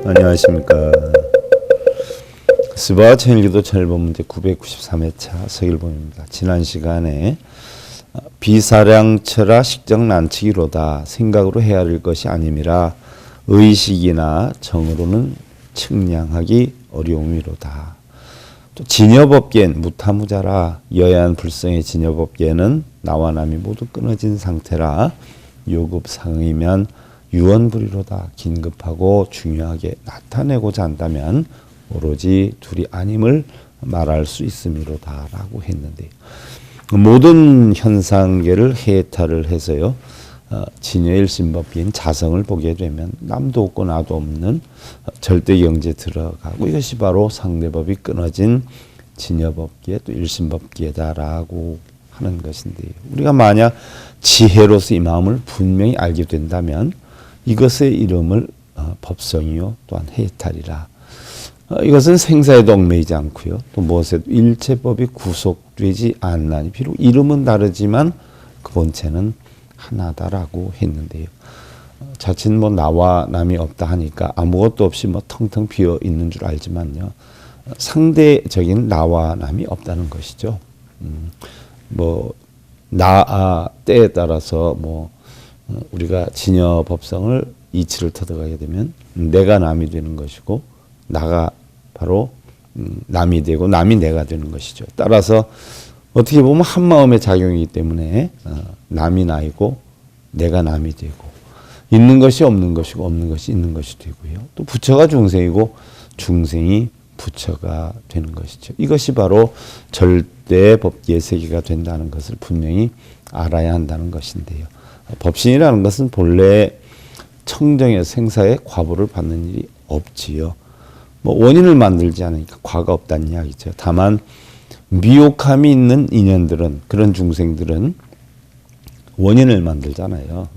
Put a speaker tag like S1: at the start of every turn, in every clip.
S1: 안녕하십니까. 스바 천일기도 철본 문제 993회차 서길본입니다. 지난 시간에 비사량처라 식정난치기로다 생각으로 헤아릴 것이 아님이라 의식이나 정으로는 측량하기 어려움이로다. 또 진여법계는 무타무자라 여야한 불성의 진여법계는 나와 남이 모두 끊어진 상태라 요급상이면 유언불이로다. 긴급하고 중요하게 나타내고자 한다면 오로지 둘이 아님을 말할 수 있음이로다 라고 했는데요. 모든 현상계를 해탈을 해서요. 진여일심법계인 자성을 보게 되면 남도 없고 나도 없는 절대경지에 들어가고 이것이 바로 상대법이 끊어진 진여법계 또 일심법계다라고 하는 것인데요. 우리가 만약 지혜로서 이 마음을 분명히 알게 된다면 이것의 이름을 법성이요 또한 해탈이라. 이것은 생사에도 얽매이지 않고요. 또 무엇에도 일체법이 구속되지 않나니 비록 이름은 다르지만 그 본체는 하나다라고 했는데요. 자칫 뭐 나와 남이 없다 하니까 아무것도 없이 뭐 텅텅 비어 있는 줄 알지만요. 상대적인 나와 남이 없다는 것이죠. 뭐 때에 따라서 뭐 우리가 진여 법성을 이치를 터득하게 되면 내가 남이 되는 것이고 나가 바로 남이 되고 남이 내가 되는 것이죠. 따라서 어떻게 보면 한 마음의 작용이기 때문에 남이 나이고 내가 남이 되고 있는 것이 없는 것이고 없는 것이 있는 것이 되고요. 또 부처가 중생이고 중생이 부처가 되는 것이죠. 이것이 바로 절대 법계의 세계가 된다는 것을 분명히 알아야 한다는 것인데요. 법신이라는 것은 본래 청정의 생사의 과보를 받는 일이 없지요. 뭐 원인을 만들지 않으니까 과가 없다는 이야기죠. 다만 미혹함이 있는 인연들은 그런 중생들은 원인을 만들잖아요.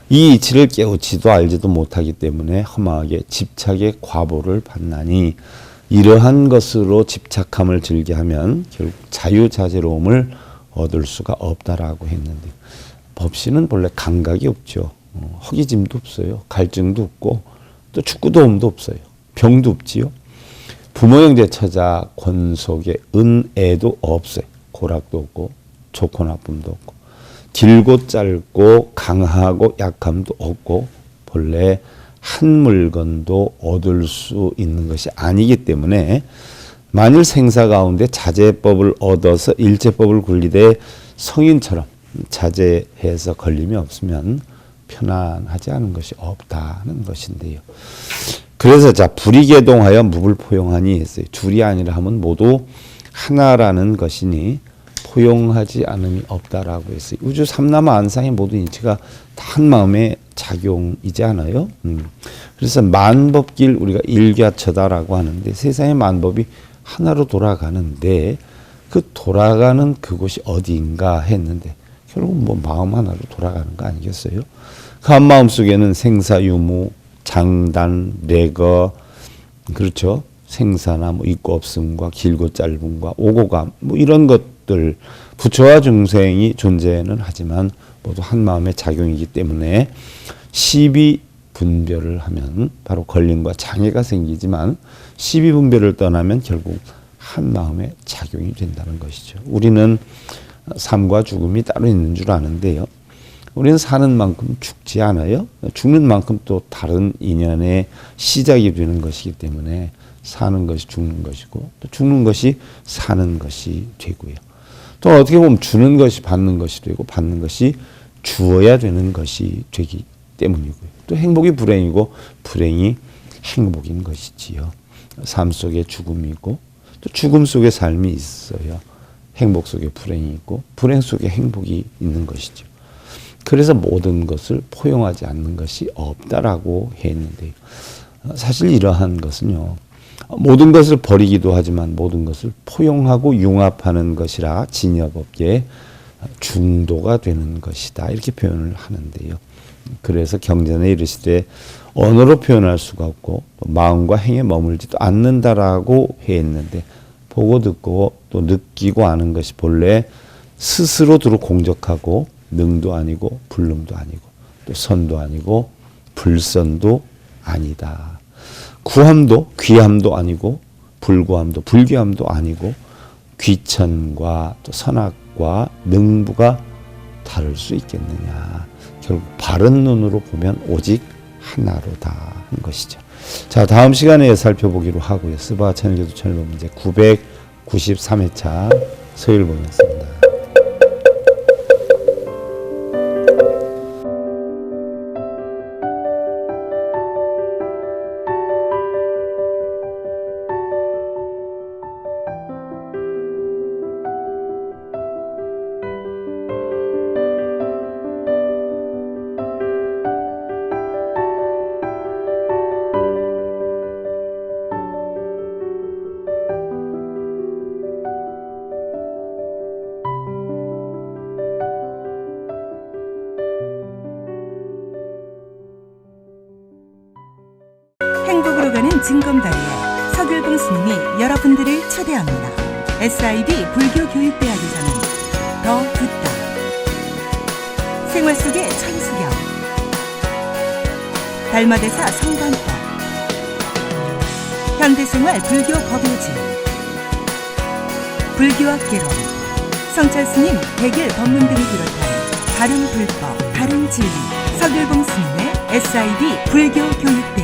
S1: 이 이치를 깨우치도 알지도 못하기 때문에 허망하게 집착의 과보를 받나니 이러한 것으로 집착함을 즐겨하면 결국 자유자재로움을 얻을 수가 없다라고 했는데 법신은 본래 감각이 없죠. 허기짐도 없어요. 갈증도 없고 또 축구도움도 없어요. 병도 없지요. 부모 형제 처자 권속에 은애도 없어요. 고락도 없고 좋고 나쁨도 없고 길고 짧고 강하고 약함도 없고 본래 한 물건도 얻을 수 있는 것이 아니기 때문에 만일 생사 가운데 자제법을 얻어서 일제법을 굴리되 성인처럼 자제해서 걸림이 없으면 편안하지 않은 것이 없다는 것인데요. 그래서 자 불이개동하여 무불포용하니 했어요. 둘이 아니라 하면 모두 하나라는 것이니 포용하지 않음이 없다라고 했어요. 우주 삼라마 안상의 모든 이치가 다 한 마음의 작용이지 않아요? 그래서 만법길 우리가 일갸처다라고 하는데 세상의 만법이 하나로 돌아가는데 그 돌아가는 그곳이 어디인가 했는데 결국 뭐 마음 하나로 돌아가는 거 아니겠어요? 그 한 마음 속에는 생사유무, 장단, 레거, 그렇죠? 생사나 뭐 있고 없음과 길고 짧음과 오고감 뭐 이런 것들 부처와 중생이 존재는 하지만 모두 한 마음의 작용이기 때문에 시비 분별을 하면 바로 걸림과 장애가 생기지만 시비 분별을 떠나면 결국 한 마음의 작용이 된다는 것이죠. 우리는 삶과 죽음이 따로 있는 줄 아는데요. 우리는 사는 만큼 죽지 않아요. 죽는 만큼 또 다른 인연의 시작이 되는 것이기 때문에 사는 것이 죽는 것이고 또 죽는 것이 사는 것이 되고요. 또 어떻게 보면 주는 것이 받는 것이 되고 받는 것이 주어야 되는 것이 되기 때문이고요. 또 행복이 불행이고 불행이 행복인 것이지요. 삶 속에 죽음이 있고 또 죽음 속에 삶이 있어요. 행복 속에 불행이 있고 불행 속에 행복이 있는 것이죠. 그래서 모든 것을 포용하지 않는 것이 없다라고 했는데요. 사실 이러한 것은요. 모든 것을 버리기도 하지만 모든 것을 포용하고 융합하는 것이라 진여법계의 중도가 되는 것이다. 이렇게 표현을 하는데요. 그래서 경전에 이르시되 언어로 표현할 수가 없고 마음과 행에 머물지도 않는다라고 했는데 보고 듣고 또 느끼고 아는 것이 본래 스스로 두루 공적하고 능도 아니고 불능도 아니고 또 선도 아니고 불선도 아니다. 구함도 귀함도 아니고 불구함도 불귀함도 아니고 귀천과 또 선악과 능부가 다를 수 있겠느냐. 결국 바른 눈으로 보면 오직 하나로다 하는 것이죠. 자, 다음 시간에 살펴보기로 하고요. 스바 천일교도 천일본 문제 993회차 서일본이었습니다.
S2: 행복으로 가는 징검다리에 서귤봉 스님이 여러분들을 초대합니다. SIB 불교교육대학에서는 더 듣다, 생활 속의 천수경, 달마대사 성관법, 현대생활 불교 법요지, 불교학 개론, 성찰스님 백일 법문 등을 비롯한 다른 불법, 다른 진리, 서귤봉 스님의 SIB 불교교육대